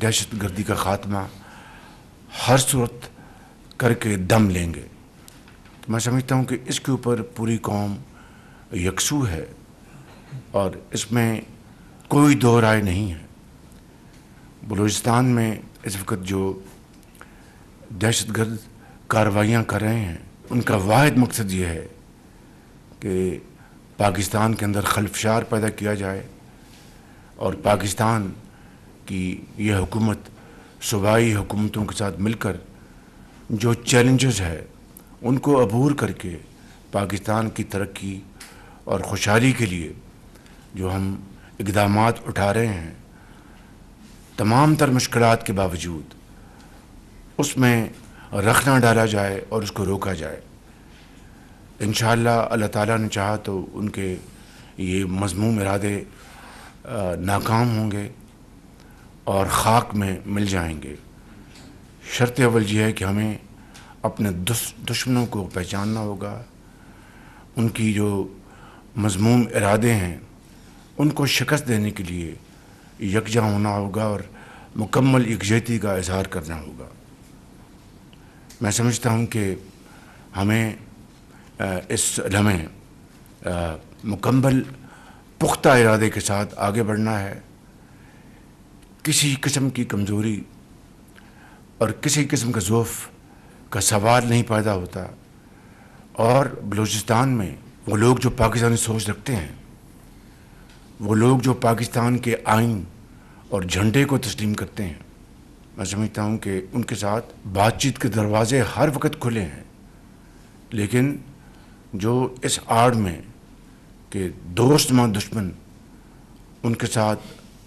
دہشت گردی کا خاتمہ ہر صورت کر کے دم لیں گے. میں سمجھتا ہوں کہ اس کے اوپر پوری قوم یکسو ہے اور اس میں کوئی دو رائے نہیں ہے. بلوچستان میں اس وقت جو دہشت گرد کارروائیاں کر رہے ہیں ان کا واحد مقصد یہ ہے کہ پاکستان کے اندر خلفشار پیدا کیا جائے اور پاکستان کی یہ حکومت صوبائی حکومتوں کے ساتھ مل کر جو چیلنجز ہے ان کو عبور کر کے پاکستان کی ترقی اور خوشحالی کے لیے جو ہم اقدامات اٹھا رہے ہیں تمام تر مشکلات کے باوجود اس میں رخ نہ ڈالا جائے اور اس کو روکا جائے. انشاءاللہ اللہ تعالیٰ نے چاہا تو ان کے یہ مذموم ارادے ناکام ہوں گے اور خاک میں مل جائیں گے. شرط اول یہ ہے کہ ہمیں اپنے دشمنوں کو پہچاننا ہوگا, ان کی جو مذموم ارادے ہیں ان کو شکست دینے کے لیے یکجا ہونا ہوگا اور مکمل یکجہتی کا اظہار کرنا ہوگا. میں سمجھتا ہوں کہ ہمیں اس لمحے مکمل پختہ ارادے کے ساتھ آگے بڑھنا ہے. کسی قسم کی کمزوری اور کسی قسم کا ضعف کا سوال نہیں پیدا ہوتا, اور بلوچستان میں وہ لوگ جو پاکستانی سوچ رکھتے ہیں, وہ لوگ جو پاکستان کے آئین اور جھنڈے کو تسلیم کرتے ہیں, میں سمجھتا ہوں کہ ان کے ساتھ بات چیت کے دروازے ہر وقت کھلے ہیں. لیکن جو اس آڑ میں کہ دوست ماں دشمن, ان کے ساتھ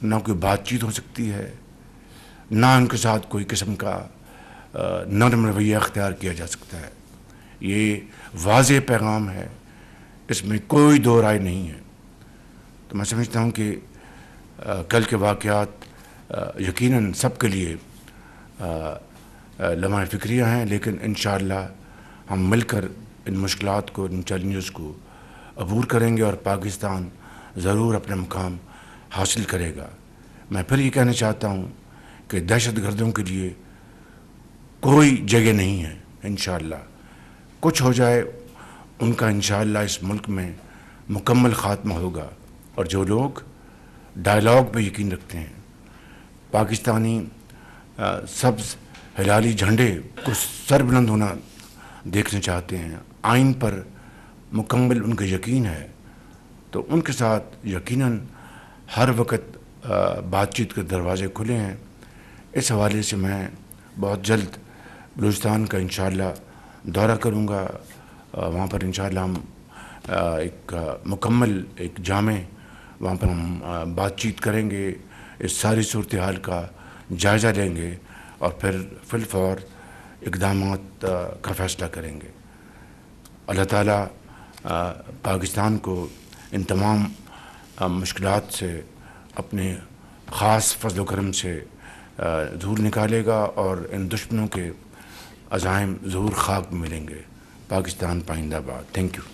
نہ کوئی بات چیت ہو سکتی ہے, نہ ان کے ساتھ کوئی قسم کا نرم رویہ اختیار کیا جا سکتا ہے. یہ واضح پیغام ہے, اس میں کوئی دو رائے نہیں ہے. تو میں سمجھتا ہوں کہ کل کے واقعات یقیناً سب کے لیے لمحہ فکریہ ہیں, لیکن انشاءاللہ ہم مل کر ان مشکلات کو, ان چیلنجز کو عبور کریں گے اور پاکستان ضرور اپنا مقام حاصل کرے گا. میں پھر یہ کہنا چاہتا ہوں کہ دہشت گردوں کے لیے کوئی جگہ نہیں ہے. انشاءاللہ کچھ ہو جائے ان کا انشاءاللہ اس ملک میں مکمل خاتمہ ہوگا. اور جو لوگ ڈائلاگ پہ یقین رکھتے ہیں, پاکستانی سبز ہلالی جھنڈے کو سر بلند ہونا دیکھنا چاہتے ہیں, آئین پر مکمل ان کا یقین ہے, تو ان کے ساتھ یقیناً ہر وقت بات چیت کے دروازے کھلے ہیں. اس حوالے سے میں بہت جلد بلوچستان کا انشاءاللہ دورہ کروں گا. وہاں پر انشاءاللہ ہم ایک مکمل ایک جامع وہاں پر ہم بات چیت کریں گے, اس ساری صورتحال کا جائزہ لیں گے اور پھر فی الفور اقدامات کا فیصلہ کریں گے. اللہ تعالیٰ پاکستان کو ان تمام مشکلات سے اپنے خاص فضل و کرم سے ضرور نکالے گا اور ان دشمنوں کے عزائم ضرور خاک ملیں گے. پاکستان پائندہ باد. Thank you.